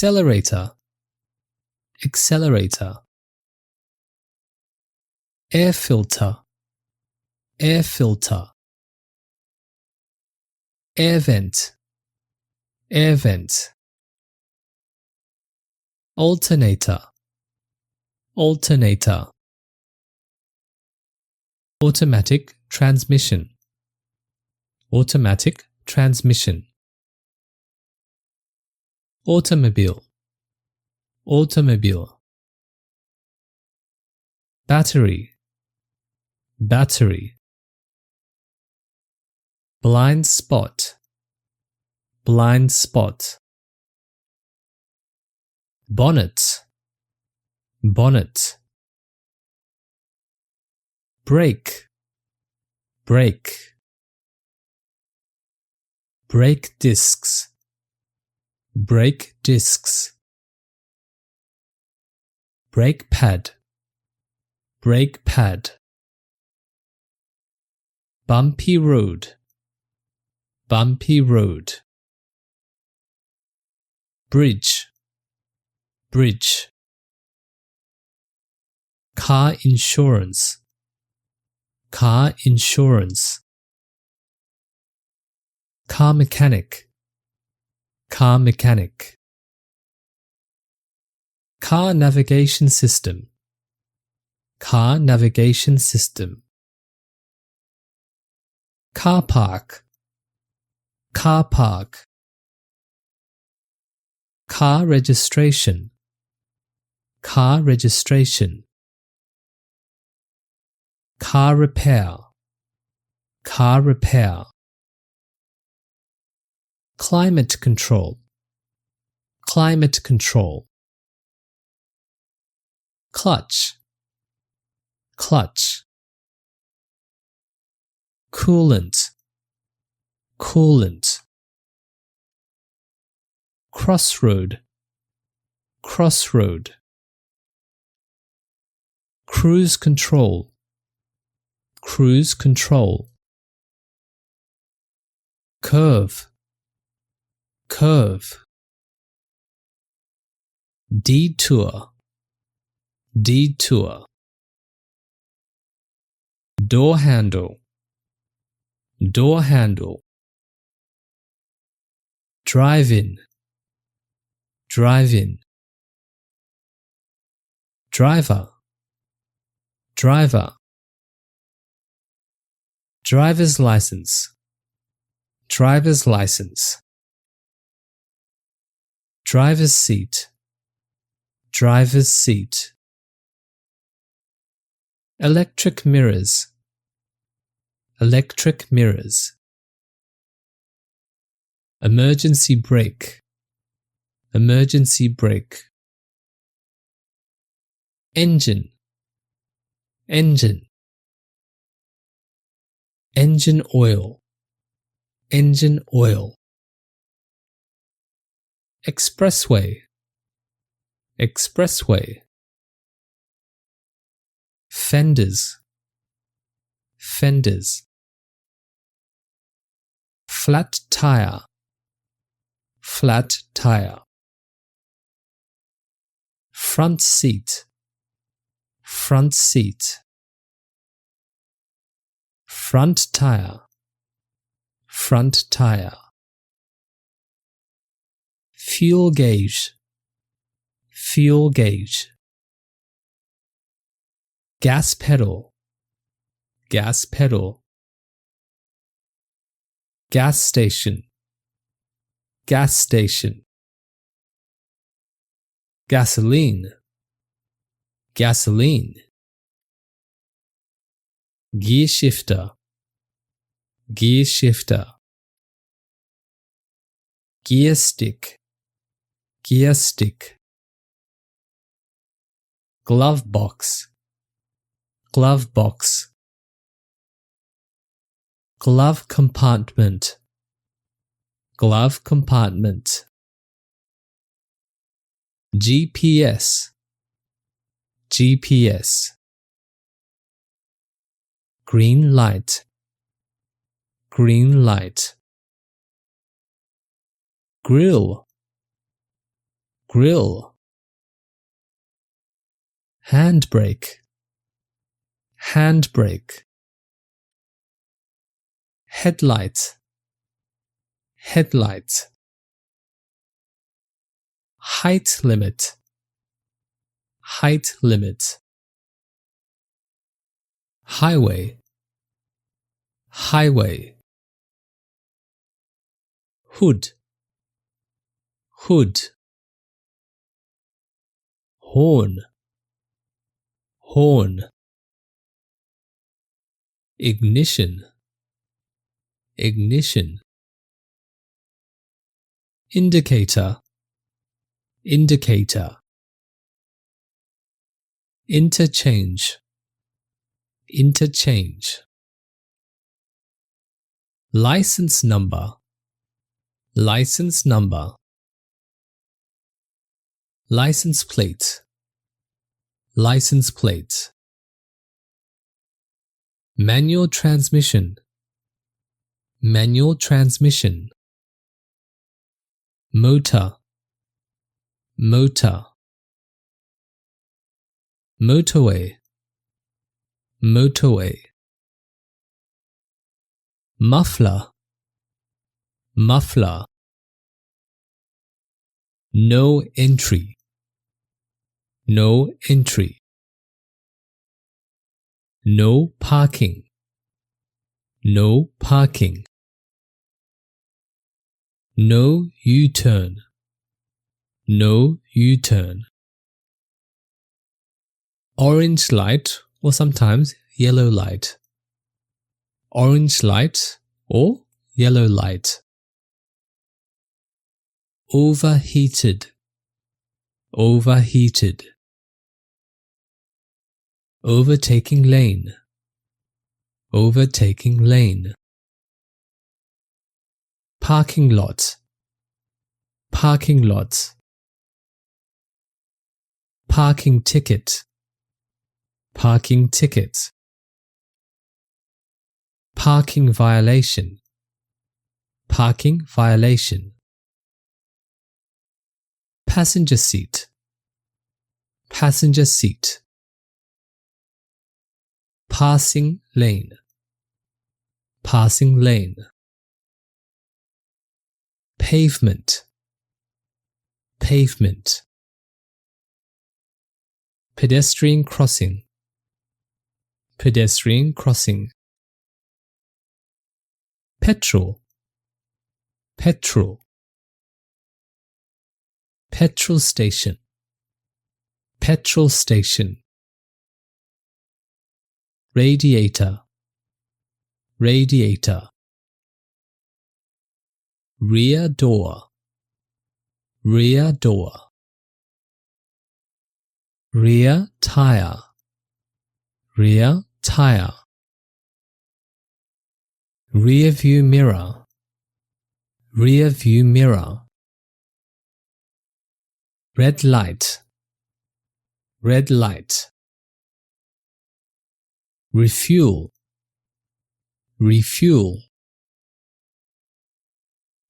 Accelerator, accelerator. Air filter, air filter. Air vent, air vent. Alternator, alternator. Automatic transmission, automatic transmission. Automobile, automobile. Battery, battery. Blind spot, blind spot. Bonnet, bonnet. Brake, brake. Brake discs, brake discs. Brake pad, brake pad. Bumpy road, bumpy road. Bridge, bridge. Car insurance, car insurance. Car mechanic, car mechanic. Car navigation system, car navigation system. Car park, car park. Car registration, car registration. Car repair, car repair. Climate control, climate control. Clutch, clutch. Coolant, coolant. Crossroad, crossroad. Cruise control, cruise control. Curve, curve. Detour, detour. Door handle, door handle. Drive-in, drive-in. Driver, driver. Driver's license, driver's license. Driver's seat, driver's seat. Electric mirrors, electric mirrors. Emergency brake, emergency brake. Engine, engine. Engine oil, engine oil. Expressway, expressway. Fenders, fenders. Flat tire, flat tire. Front seat, front seat. Front tire, front tire. Fuel gauge, fuel gauge. Gas pedal, gas pedal. Gas station, gas station. Gasoline, gasoline. Gear shifter, gear shifter. Gear stick, gear stick. Glove box, glove box. Glove compartment, glove compartment. GPS, GPS. Green light, green light. Grill, grill, handbrake, handbrake, headlight, headlight, height limit, height limit, highway, highway, hood, hood, horn, horn, ignition, ignition, indicator, indicator, interchange, interchange, license number, license number, license plate, license plate, manual transmission, manual transmission, motor, motor, motorway, motorway, muffler, muffler, no entry, no entry, no parking, no parking, no U-turn, no U-turn, orange light or sometimes yellow light, orange light or yellow light, overheated, overheated, overtaking lane, overtaking lane, parking lot, parking lot, parking ticket, parking ticket, parking violation, parking violation, passenger seat, passenger seat, passing lane, passing lane, pavement, pavement, pedestrian crossing, pedestrian crossing, petrol, petrol, petrol station, petrol station, radiator, radiator, rear door, rear door, rear tyre, rear tyre, rear view mirror, rear view mirror, red light, red light, refuel, refuel,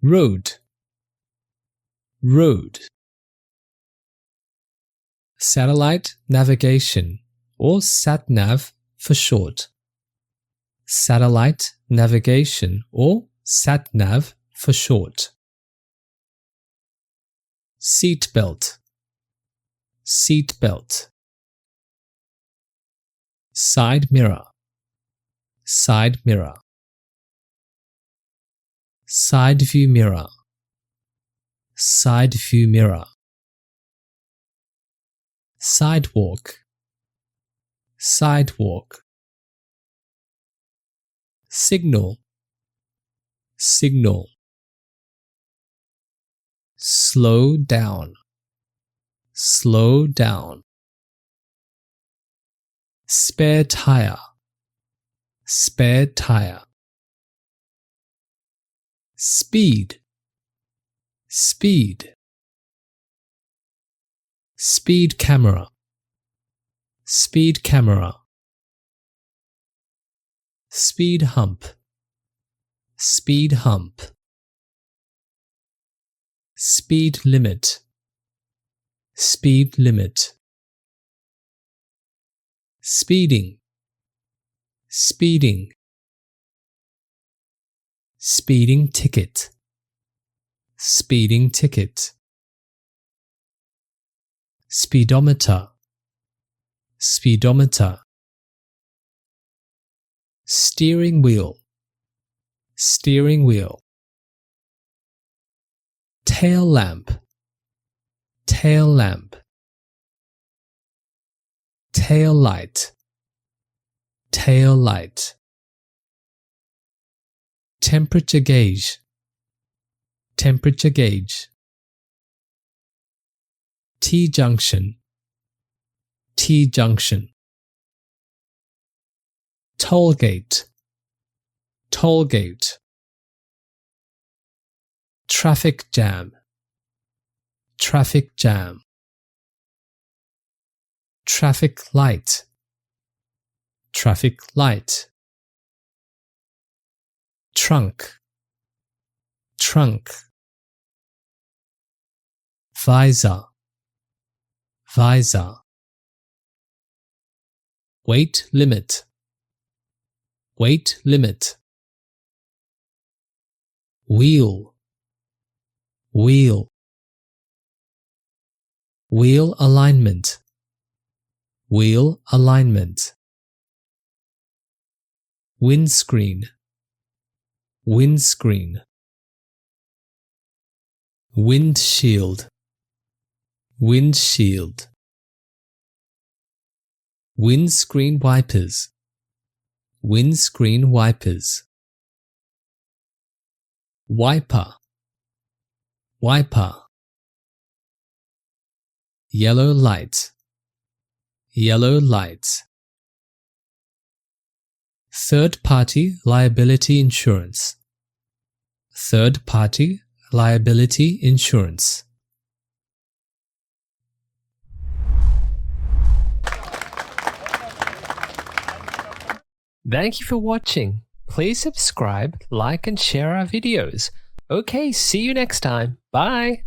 road, road, satellite navigation or sat-nav for short, satellite navigation or sat-nav for short, seat belt, seat belt, side mirror, side mirror, side view mirror, side view mirror, sidewalk, sidewalk, signal, signal, slow down, slow down, spare tire, spare tire, speed, speed, speed camera, speed camera, speed hump, speed hump, speed limit, speed limit, speeding, speeding, speeding ticket, speeding ticket, speedometer, speedometer, steering wheel, steering wheel, tail lamp, tail lamp, tail light, tail light, temperature gauge, temperature gauge, T-junction, T-junction, toll gate, toll gate, traffic jam, traffic jam, traffic light, traffic light, trunk, trunk, visor, visor, weight limit, weight limit, wheel, wheel, wheel alignment, wheel alignment, windscreen, windscreen, windshield, windshield, windscreen wipers, windscreen wipers, wiper, wiper, yellow light, yellow light, third-party liability insurance, third-party liability insurance. Thank you for watching. Please subscribe, like and share our videos. Okay, see you next time. Bye!